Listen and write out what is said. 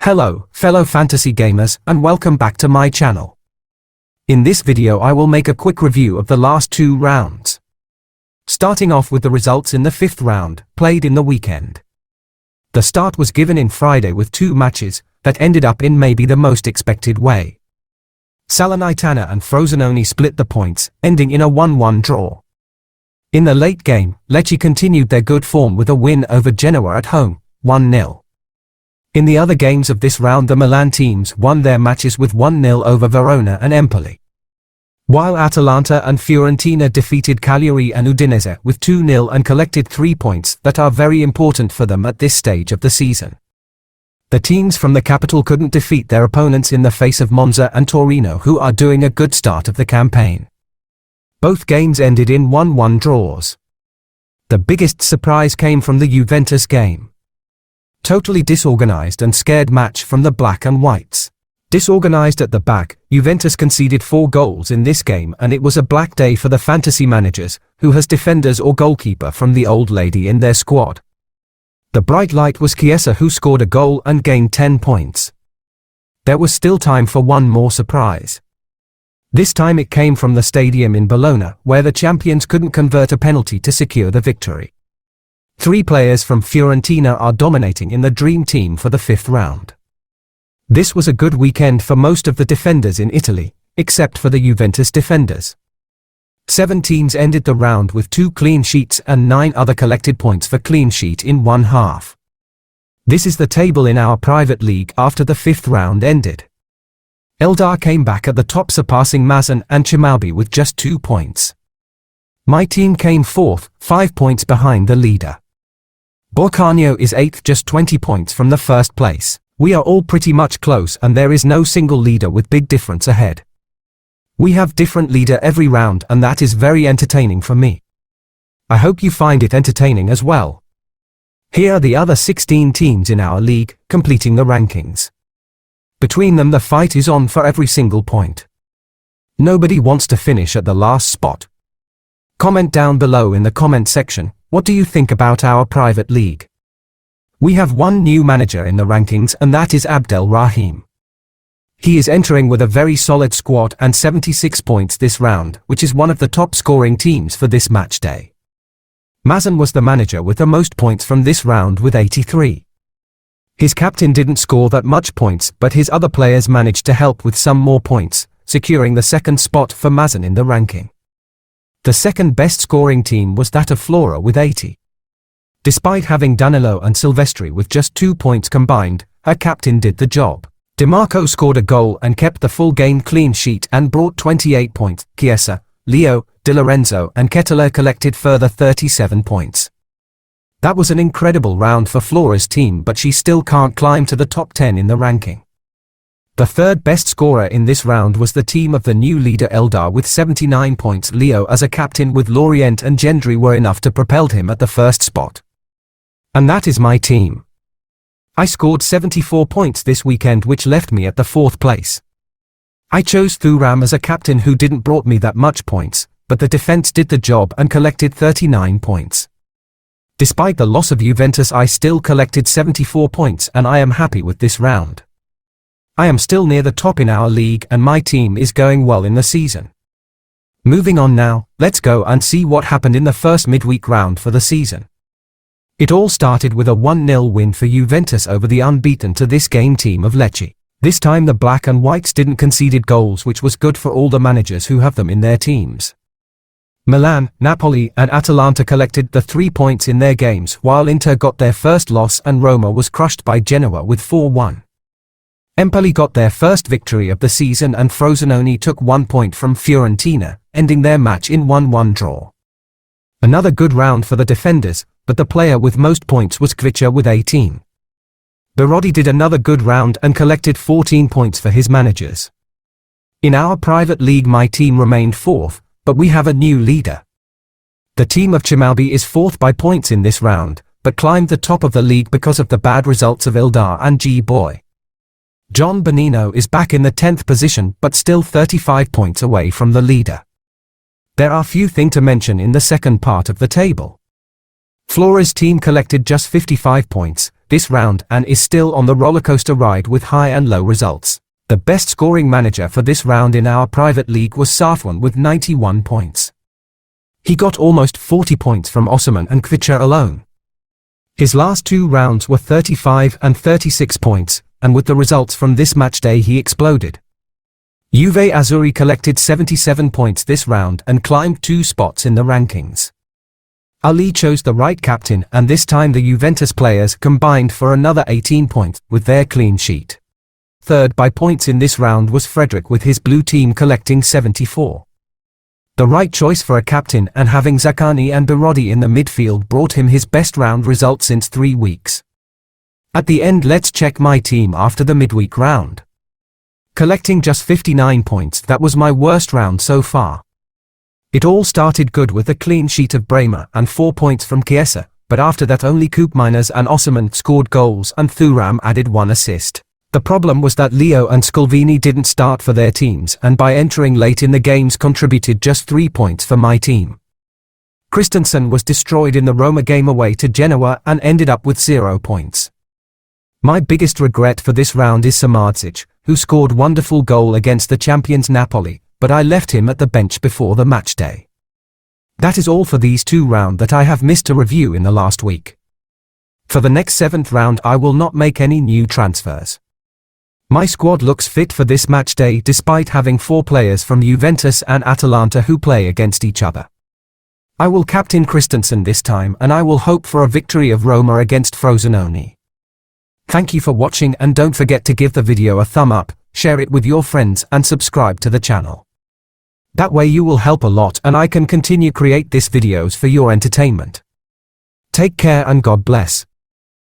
Hello, fellow fantasy gamers, and welcome back to my channel. In this video I will make a quick review of the last two rounds. Starting off with the results in the fifth round, played in the weekend. The start was given in Friday with two matches that ended up in maybe the most expected way. Salernitana and Frosinone split the points, ending in a 1-1 draw. In the late game, Lecce continued their good form with a win over Genoa at home, 1-0. In the other games of this round, the Milan teams won their matches with 1-0 over Verona and Empoli, while Atalanta and Fiorentina defeated Cagliari and Udinese with 2-0 and collected 3 points that are very important for them at this stage of the season. The teams from the capital couldn't defeat their opponents in the face of Monza and Torino, who are doing a good start of the campaign. Both games ended in 1-1 draws. The biggest surprise came from the Juventus game. Totally disorganized and scared match from the black and whites. Disorganized at the back, Juventus conceded 4 goals in this game, and it was a black day for the fantasy managers, who has defenders or goalkeeper from the old lady in their squad. The bright light was Chiesa, who scored a goal and gained 10 points. There was still time for one more surprise. This time it came from the stadium in Bologna, where the champions couldn't convert a penalty to secure the victory. 3 players from Fiorentina are dominating in the dream team for the fifth round. This was a good weekend for most of the defenders in Italy, except for the Juventus defenders. 7 teams ended the round with 2 clean sheets and 9 other collected points for clean sheet in one half. This is the table in our private league after the fifth round ended. Eldar came back at the top, surpassing Mazan and Chimalbi with just 2 points. My team came 4th, 5 points behind the leader. Borcanio is 8th, just 20 points from the first place. We are all pretty much close, and there is no single leader with big difference ahead. We have different leader every round, and that is very entertaining for me. I hope you find it entertaining as well. Here are the other 16 teams in our league, completing the rankings. Between them the fight is on for every single point. Nobody wants to finish at the last spot. Comment down below in the comment section, what do you think about our private league? We have one new manager in the rankings, and that is Abdel Rahim. He is entering with a very solid squad and 76 points this round, which is one of the top scoring teams for this match day. Mazan was the manager with the most points from this round with 83. His captain didn't score that much points, but his other players managed to help with some more points, securing the second spot for Mazan in the ranking. The second best scoring team was that of Flora with 80. Despite having Danilo and Silvestri with just 2 points combined, her captain did the job. DiMarco scored a goal and kept the full game clean sheet and brought 28 points. Chiesa, Leo, Di Lorenzo and Ketteler collected further 37 points. That was an incredible round for Flora's team, but she still can't climb to the top 10 in the ranking. The third best scorer in this round was the team of the new leader Eldar with 79 points. Leo as a captain with Lorient and Gendry were enough to propel him at the first spot. And that is my team. I scored 74 points this weekend, which left me at the 4th place. I chose Thuram as a captain, who didn't brought me that much points, but the defense did the job and collected 39 points. Despite the loss of Juventus, I still collected 74 points, and I am happy with this round. I am still near the top in our league, and my team is going well in the season. Moving on now, let's go and see what happened in the first midweek round for the season. It all started with a 1-0 win for Juventus over the unbeaten to this game team of Lecce. This time the black and whites didn't concede goals, which was good for all the managers who have them in their teams. Milan, Napoli and Atalanta collected the 3 points in their games, while Inter got their first loss and Roma was crushed by Genoa with 4-1. Empoli got their first victory of the season, and Frosinone took 1 point from Fiorentina, ending their match in 1-1 draw. Another good round for the defenders, but the player with most points was Kvicha with 18. Berardi did another good round and collected 14 points for his managers. In our private league my team remained 4th, but we have a new leader. The team of Chimalbi is 4th by points in this round, but climbed the top of the league because of the bad results of Eldar and G-Boy. John Bonino is back in the 10th position, but still 35 points away from the leader. There are few things to mention in the second part of the table. Flora's team collected just 55 points, this round and is still on the rollercoaster ride with high and low results. The best scoring manager for this round in our private league was Safwan with 91 points. He got almost 40 points from Osman and Kvicha alone. His last 2 rounds were 35 and 36 points, and with the results from this match day he exploded. Juve Azzurri collected 77 points this round and climbed 2 spots in the rankings. Ali chose the right captain, and this time the Juventus players combined for another 18 points with their clean sheet. Third by points in this round was Frederick with his blue team collecting 74. The right choice for a captain, and having Zaccagni and Berardi in the midfield brought him his best round result since 3 weeks. At the end, let's check my team after the midweek round. Collecting just 59 points, that was my worst round so far. It all started good with a clean sheet of Bremer and 4 points from Chiesa, but after that only Koopmeiners and Osman scored goals and Thuram added 1 assist. The problem was that Leo and Scalvini didn't start for their teams, and by entering late in the games contributed just 3 points for my team. Christensen was destroyed in the Roma game away to Genoa and ended up with 0 points. My biggest regret for this round is Samardzic, who scored wonderful goal against the champions Napoli, but I left him at the bench before the match day. That is all for these 2 rounds that I have missed to review in the last week. For the next 7th round I will not make any new transfers. My squad looks fit for this match day despite having 4 players from Juventus and Atalanta who play against each other. I will captain Christensen this time, and I will hope for a victory of Roma against Frosinone. Thank you for watching, and don't forget to give the video a thumb up, share it with your friends and subscribe to the channel. That way you will help a lot and I can continue create these videos for your entertainment. Take care and God bless.